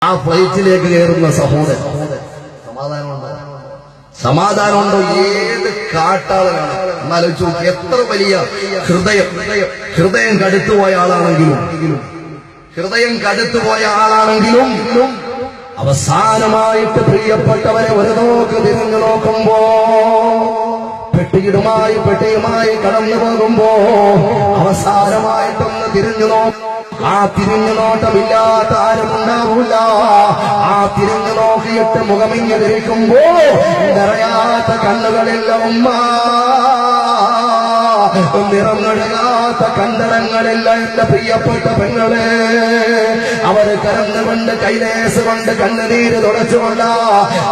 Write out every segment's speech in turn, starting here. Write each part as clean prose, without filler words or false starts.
ആ ഫ്ലൈറ്റിലേക്ക് കയറുന്ന സഹോദരൻ സമാധാനമുണ്ടോ? ഏത് കാട്ടാളനാണ് എന്നാലോചിച്ചു നോക്കി. എത്ര വലിയ ഹൃദയം കടുത്തുപോയ ആളാണെങ്കിലും അവസാനമായിട്ട് പ്രിയപ്പെട്ടവരെ ഒരു നോക്ക് തിരിഞ്ഞു നോക്കുമ്പോ പെട്ടിയുമായി കടന്നു പോകുമ്പോ അവസാനമായിട്ടൊന്ന് തിരിഞ്ഞു നോക്കും. ആ തിരിഞ്ഞു നോട്ടമില്ലാത്ത ആരുമുണ്ടാവൂല. ആ തിരിഞ്ഞു നോക്കിയിട്ട് മുഖമിങ്ങിരിക്കുമ്പോ നിറയാത്ത കണ്ണുകളില്ല ഉമ്മ, നിറങ്ങൊഴുകാത്ത കണ്ടടങ്ങളില്ല എന്റെ പ്രിയപ്പെട്ട പെങ്ങളെ. അവര് കരന്നുകൊണ്ട് കൈലേസ് കൊണ്ട് കണ്ണുനീര് തുടച്ചുകൊണ്ട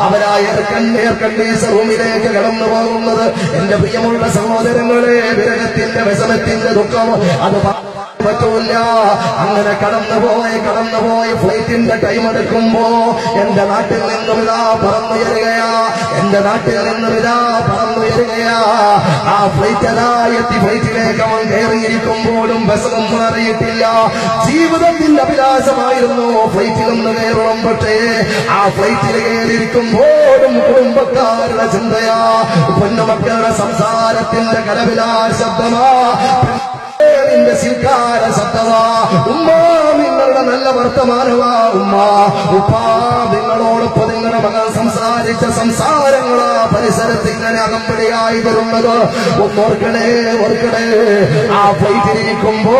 അവരാ എയർ കണ്ടീഷണർ റൂമിലേക്ക് കടന്നു പോകുന്നത്. എന്റെ പ്രിയമുള്ള സഹോദരങ്ങളെ, വിരഹത്തിന്റെ വിഷമത്തിന്റെ ദുഃഖം അത് പറ്റൂല. അങ്ങനെ കടന്നുപോയി ഫ്ലൈറ്റിന്റെ ടൈം എടുക്കുമ്പോ എന്റെ നാട്ടിൽ നിന്നും ഇതാ പറന്നുയരുകയാ. ആ ഫ്ലൈറ്റ് എത്തി ഫ്ലൈറ്റിലേക്ക് അവൻ കയറിയിരിക്കുമ്പോഴും ബസ്സൊന്നും അറിയിട്ടില്ല. ജീവിതത്തിന്റെ അഭിലാഷമായിരുന്നു ഫ്ലൈറ്റിലൊന്ന് കയറണം. പക്ഷേ ആ ഫ്ലൈറ്റിൽ കയറിയിരിക്കുമ്പോഴും കുടുംബക്കാരുടെ ചിന്തയാ, പൊന്നുമക്കളുടെ സംസാരത്തിന്റെ കലവിലാ ശബ്ദമാ, നിന്റെ സിൽക്കാര ശബ്ദമാ. ഉമ്മ നിങ്ങളുടെ നല്ല വർത്തമാനമാ. ഉമ്മ ഉപ്പാ നിങ്ങളോടൊപ്പം നിങ്ങളുടെ മകൻ സംസാരിച്ച സംസാരങ്ങളാ പരിസരത്ത് ഇങ്ങനെ അകമ്പടിയായി വരുന്നത്. ഓർക്കണേ. ആ ഫ്ലൈറ്റിലിരിക്കുമ്പോ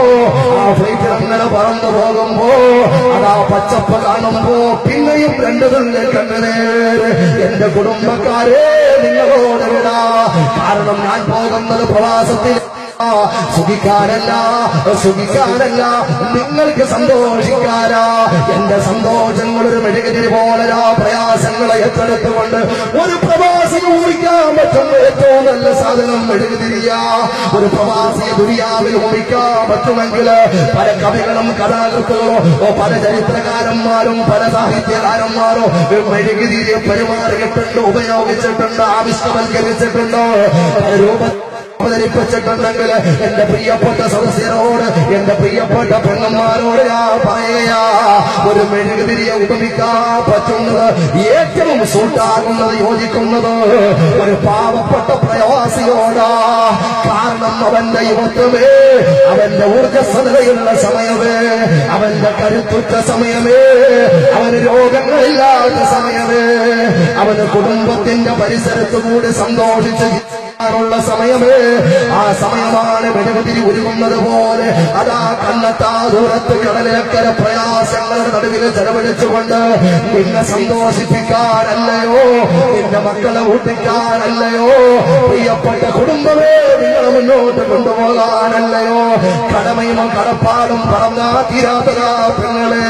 ആ ഫ്ലൈറ്റിൽ അങ്ങനെ പറന്നു പോകുമ്പോ അതാ പച്ചപ്പ് കാണുമ്പോ പിന്നെയും രണ്ടു തുള്ളി കണ്ണുനീര്. എന്റെ കുടുംബക്കാരെ നിങ്ങളോട് വിടാ. കാരണം ഞാൻ പോകുന്നത് പ്രവാസത്തിൽ സുഖിക്കാനല്ല, നിങ്ങൾക്ക് സന്തോഷിക്കാരാ. എന്റെ സന്തോഷങ്ങളൊരു മെഴുകുതിരി പോലെ പ്രയാസങ്ങളെ ഏറ്റെടുത്തുകൊണ്ട് ഒരു പ്രവാസി ഊഹിക്കാൻ പറ്റുന്ന ഏറ്റവും നല്ല സാധനം മെഴുകുതിരിയാ. ഒരു പ്രവാസിയെ ദുനിയാവിൽ ഊഹിക്കാൻ പറ്റുമെങ്കിൽ പല കവികളും കഥാകൃത്തുകളും പല ചരിത്രകാരന്മാരും പല സാഹിത്യകാരന്മാരും മെഴുകുതിരിയെ പെരുമാറിയിട്ടുണ്ട്, ഉപയോഗിച്ചിട്ടുണ്ട്, ആവിഷ്കവൽക്കരിച്ചിട്ടുണ്ട്, അവതരിപ്പിച്ചിട്ടുണ്ടെങ്കിൽ എന്റെ പ്രിയപ്പെട്ട സദസ്യരോട്, എന്റെ പ്രിയപ്പെട്ട പെണ്ണന്മാരോട് ഞാൻ പറയുകയാ, ഒരു മെഴുകുതിരിയെ ഉപമിക്കാൻ പറ്റുന്നത്, ഏറ്റവും സൂട്ടാകുന്നത്, യോജിക്കുന്നത് ഒരു പാവപ്പെട്ട പ്രവാസിയോടാ. കാരണം അവന്റെ യുവത്വമേ, അവന്റെ ഊർജ്ജസ്വതയുള്ള സമയമേ, അവന്റെ കരുത്തുറ്റ സമയമേ, അവന് രോഗങ്ങളില്ലാത്ത സമയമേ, അവന് കുടുംബത്തിന്റെ പരിസരത്തുകൂടി സന്തോഷിച്ച് ുള്ള സമയമേ. ആ സമയമാണ് മെഴുകുതിരി ഉരുകുന്നത് പോലെ അതാ കണ്ണെത്താ ദൂരത്ത് കടലേക്കര പ്രയാസങ്ങളുടെ നടുവിൽ ചെലവഴിച്ചുകൊണ്ട് നിന്നെ സന്തോഷിപ്പിക്കാനല്ലയോ, നിന്റെ മക്കളെ ഊട്ടിക്കാനല്ലയോ, പ്രിയപ്പെട്ട കുടുംബമേ നിങ്ങളെ മുന്നോട്ട് കൊണ്ടുപോകാനല്ലയോ കടമയും കടപ്പാടും പറഞ്ഞാ തീരാത്തതാ പെങ്ങളെ.